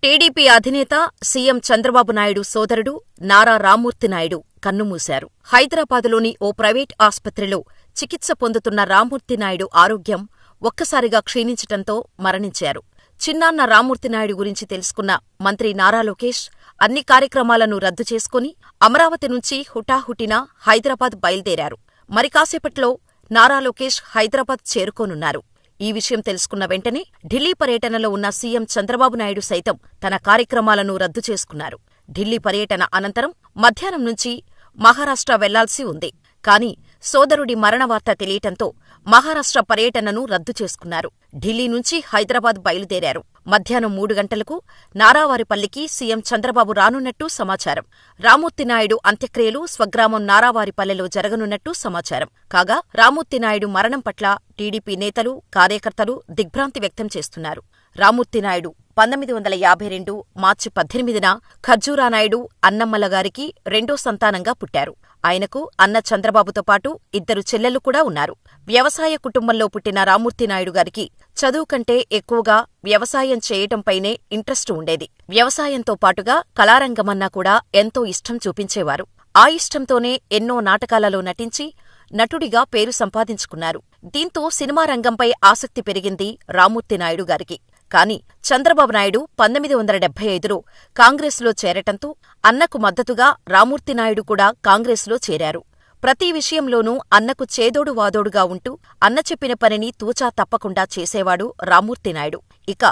TDP అధినేత CM Chandrababu Naidu సోదరుడు నారా రామ్మూర్తి నాయుడు కన్నుమూశారు. హైదరాబాదులోని ఓ ప్రైవేట్ ఆస్పత్రిలో చికిత్స పొందుతున్న రామ్మూర్తి నాయుడు ఆరోగ్యం ఒక్కసారిగా క్షీణించటంతో మరణించారు. చిన్నాన్న రామ్మూర్తి నాయుడు గురించి తెలుసుకున్న మంత్రి నారా లోకేష్ అన్ని కార్యక్రమాలను రద్దు చేసుకుని అమరావతి నుంచి హుటాహుటిన హైదరాబాద్ బయలుదేరారు. మరి కాసేపట్లో నారా లోకేష్ హైదరాబాద్ చేరుకోనున్నారు. ఈ విషయం తెలుసుకున్న వెంటనే ఢిల్లీ పర్యటనలో ఉన్న సీఎం చంద్రబాబు నాయుడు సైతం తన కార్యక్రమాలను రద్దు చేసుకున్నారు. ఢిల్లీ పర్యటన అనంతరం మధ్యాహ్నం నుంచి మహారాష్ట్ర వెళ్లాల్సి ఉంది. కానీ సోదరుడి మరణ వార్త తెలియటంతో మహారాష్ట్ర పర్యటనను రద్దు చేసుకున్నారు. ఢిల్లీ నుంచి హైదరాబాద్ బయలుదేరారు. మధ్యాహ్నం 3 గంటలకు నారావారిపల్లికి సీఎం చంద్రబాబు రానున్నట్టు సమాచారం. రామ్మూర్తి నాయుడు అంత్యక్రియలు స్వగ్రామం నారావారిపల్లెలో జరగనున్నట్టు సమాచారం. కాగా రామ్మూర్తి నాయుడు మరణం పట్ల టీడీపీ నేతలు, కార్యకర్తలు దిగ్భ్రాంతి వ్యక్తం చేస్తున్నారు. రామ్మూర్తి నాయుడు 1952 మార్చి 18న ఖర్జూరానాయుడు అన్నమ్మలగారికి రెండో సంతానంగా పుట్టారు. ఆయనకు అన్న చంద్రబాబుతో పాటు 2 చెల్లెలు కూడా ఉన్నారు. వ్యవసాయ కుటుంబంలో పుట్టిన రామ్మూర్తి నాయుడు గారికి చదువు కంటే ఎక్కువగా వ్యవసాయం చేయటంపైనే ఇంట్రెస్టు ఉండేది. వ్యవసాయంతో పాటుగా కళారంగమన్నా కూడా ఎంతో ఇష్టం చూపించేవారు. ఆ ఇష్టంతోనే ఎన్నో నాటకాలలో నటించి నటుడిగా పేరు సంపాదించుకున్నారు. దీంతో సినిమా రంగంపై ఆసక్తి పెరిగింది రామ్మూర్తి నాయుడు గారికి. కాని చంద్రబాబు నాయుడు 1975లో కాంగ్రెస్లో చేరటంతో అన్నకు మద్దతుగా రామ్మూర్తి నాయుడు కూడా కాంగ్రెస్లో చేరారు. ప్రతి విషయంలోనూ అన్నకు చేదోడు వాదోడుగా ఉంటూ అన్న చెప్పిన పనిని తూచా తప్పకుండా చేసేవాడు రామ్మూర్తి నాయుడు. ఇక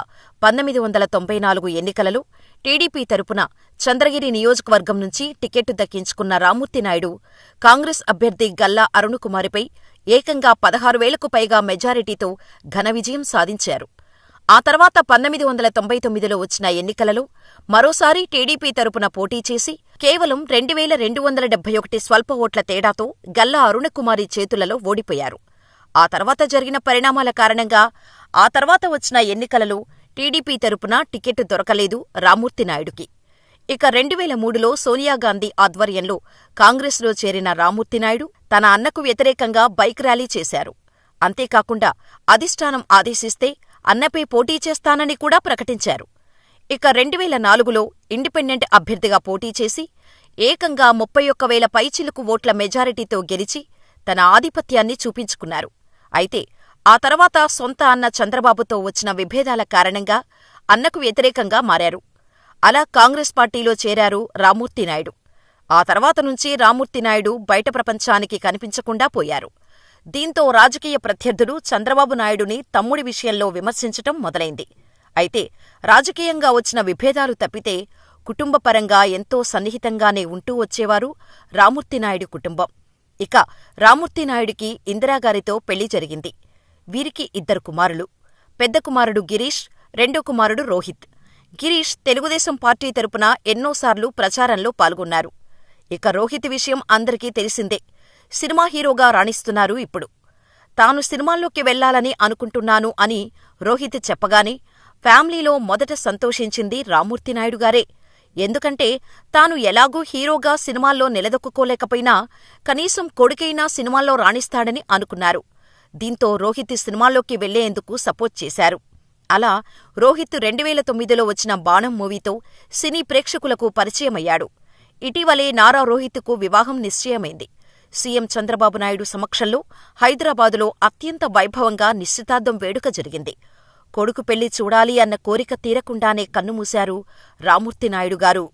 1994 ఎన్నికలలో టీడీపీ తరపున చంద్రగిరి నియోజకవర్గం నుంచి టికెట్టు దక్కించుకున్న రామ్మూర్తి నాయుడు కాంగ్రెస్ అభ్యర్థి గల్లా అరుణకుమారిపై ఏకంగా 16,000కు పైగా మెజారిటీతో ఘన విజయం సాధించారు. ఆ తర్వాత 1999లో వచ్చిన ఎన్నికలలో మరోసారి టీడీపీ తరపున పోటీ చేసి కేవలం 2,271 స్వల్ప ఓట్ల తేడాతో గల్లా అరుణకుమారి చేతులలో ఓడిపోయారు. ఆ తర్వాత జరిగిన పరిణామాల కారణంగా ఆ తర్వాత వచ్చిన ఎన్నికలలో టీడీపీ తరపున టికెట్ దొరకలేదు రామ్మూర్తి నాయుడుకి. ఇక 2003లో సోనియాగాంధీ ఆధ్వర్యంలో కాంగ్రెస్లో చేరిన రామ్మూర్తి నాయుడు తన అన్నకు వ్యతిరేకంగా బైక్ ర్యాలీ చేశారు. అంతేకాకుండా అధిష్టానం ఆదేశిస్తే అన్నపై పోటీ చేస్తానని కూడా ప్రకటించారు. ఇక 2004లో ఇండిపెండెంట్ అభ్యర్థిగా పోటీ చేసి ఏకంగా 31,000 పైచిలుకు ఓట్ల మెజారిటీతో గెలిచి తన ఆధిపత్యాన్ని చూపించుకున్నారు. అయితే ఆ తర్వాత సొంత అన్న చంద్రబాబుతో వచ్చిన విభేదాల కారణంగా అన్నకు వ్యతిరేకంగా మారారు. అలా కాంగ్రెస్ పార్టీలో చేరారు రామ్మూర్తి నాయుడు. ఆ తర్వాత నుంచి రామ్మూర్తి నాయుడు బయట ప్రపంచానికి కనిపించకుండా పోయారు. దీంతో రాజకీయ ప్రత్యర్థులు చంద్రబాబు నాయుడుని తమ్ముడి విషయంలో విమర్శించటం మొదలైంది. అయితే రాజకీయంగా వచ్చిన విభేదాలు తప్పితే కుటుంబపరంగా ఎంతో సన్నిహితంగానే ఉంటూ వచ్చేవారు రామ్మూర్తి నాయుడు కుటుంబం. ఇక రామ్మూర్తి నాయుడికి ఇందిరాగారితో పెళ్లి జరిగింది. వీరికి 2 కుమారులు. పెద్ద కుమారుడు గిరీష్, రెండో కుమారుడు రోహిత్. గిరీష్ తెలుగుదేశం పార్టీ తరపున ఎన్నోసార్లు ప్రచారంలో పాల్గొన్నారు. ఇక రోహిత్ విషయం అందరికీ తెలిసిందే. సినిమా హీరోగా రాణిస్తున్నారు ఇప్పుడు. తాను సినిమాల్లోకి వెళ్లాలని అనుకుంటున్నాను అని రోహిత్ చెప్పగానే ఫ్యామిలీలో మొదట సంతోషించింది రామ్మూర్తి నాయుడు గారే. ఎందుకంటే తాను ఎలాగూ హీరోగా సినిమాల్లో నిలదొక్కుకోలేకపోయినా కనీసం కొడుకైనా సినిమాల్లో రాణిస్తాడని అనుకున్నారు. దీంతో రోహిత్ సినిమాల్లోకి వెళ్లేందుకు సపోర్ట్ చేశారు. అలా రోహిత్ 2009లో వచ్చిన బాణం మూవీతో సినీ ప్రేక్షకులకు పరిచయమయ్యాడు. ఇటీవలే నారా రోహిత్కు వివాహం నిశ్చయమైంది. సీఎం చంద్రబాబు నాయుడు సమక్షంలో హైదరాబాదులో అత్యంత వైభవంగా నిశ్చితార్థం వేడుక జరిగింది. కొడుకు పెళ్లి చూడాలి అన్న కోరిక తీరకుండానే కన్నుమూశారు రామ్మూర్తి నాయుడు గారు.